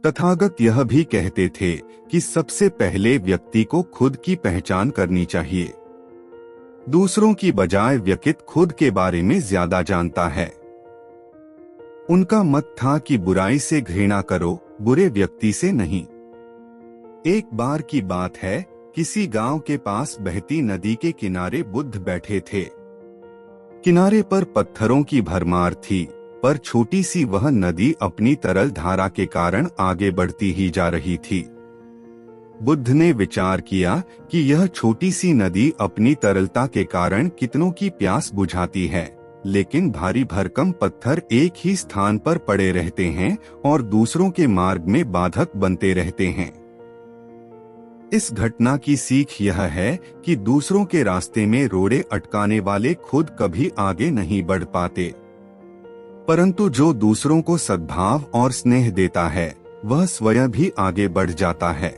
तथागत यह भी कहते थे कि सबसे पहले व्यक्ति को खुद की पहचान करनी चाहिए। दूसरों की बजाय व्यक्ति खुद के बारे में ज्यादा जानता है। उनका मत था कि बुराई से घृणा करो, बुरे व्यक्ति से नहीं। एक बार की बात है, किसी गांव के पास बहती नदी के किनारे बुद्ध बैठे थे। किनारे पर पत्थरों की भरमार थी, पर छोटी सी वह नदी अपनी तरल धारा के कारण आगे बढ़ती ही जा रही थी। बुद्ध ने विचार किया कि यह छोटी सी नदी अपनी तरलता के कारण कितनों की प्यास बुझाती है, लेकिन भारी भरकम पत्थर एक ही स्थान पर पड़े रहते हैं और दूसरों के मार्ग में बाधक बनते रहते हैं। इस घटना की सीख यह है कि दूसरों के रास्ते में रोड़े अटकाने वाले खुद कभी आगे नहीं बढ़ पाते, परंतु जो दूसरों को सद्भाव और स्नेह देता है वह स्वयं भी आगे बढ़ जाता है।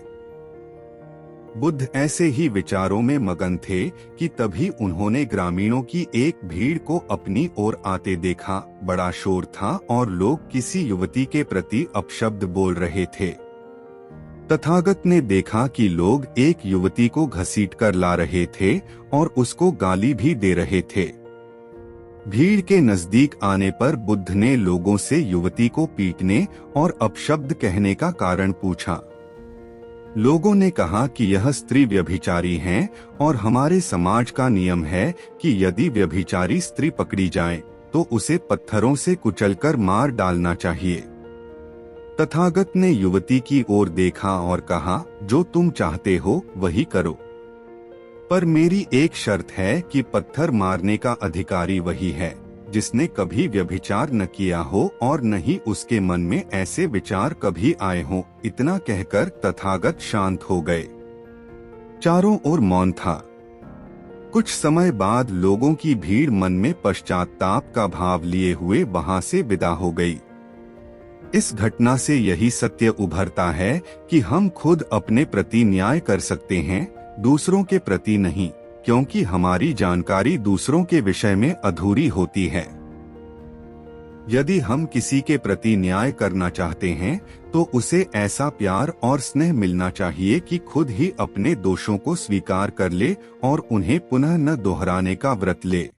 बुद्ध ऐसे ही विचारों में मगन थे कि तभी उन्होंने ग्रामीणों की एक भीड़ को अपनी ओर आते देखा। बड़ा शोर था और लोग किसी युवती के प्रति अपशब्द बोल रहे थे। तथागत ने देखा कि लोग एक युवती को घसीटकर ला रहे थे और उसको गाली भी दे रहे थे। भीड़ के नजदीक आने पर बुद्ध ने लोगों से युवती को पीटने और अपशब्द कहने का कारण पूछा। लोगों ने कहा कि यह स्त्री व्यभिचारी हैं और हमारे समाज का नियम है कि यदि व्यभिचारी स्त्री पकड़ी जाए तो उसे पत्थरों से कुचलकर मार डालना चाहिए। तथागत ने युवती की ओर देखा और कहा, जो तुम चाहते हो वही करो, पर मेरी एक शर्त है कि पत्थर मारने का अधिकारी वही है जिसने कभी व्यभिचार न किया हो और न ही उसके मन में ऐसे विचार कभी आए हों। इतना कहकर तथागत शांत हो गए। चारों ओर मौन था। कुछ समय बाद लोगों की भीड़ मन में पश्चाताप का भाव लिए हुए वहां से विदा हो गई। इस घटना से यही सत्य उभरता है कि हम खुद अपने प्रति न्याय कर सकते हैं, दूसरों के प्रति नहीं, क्योंकि हमारी जानकारी दूसरों के विषय में अधूरी होती है। यदि हम किसी के प्रति न्याय करना चाहते हैं तो उसे ऐसा प्यार और स्नेह मिलना चाहिए कि खुद ही अपने दोषों को स्वीकार कर ले और उन्हें पुनः न दोहराने का व्रत ले।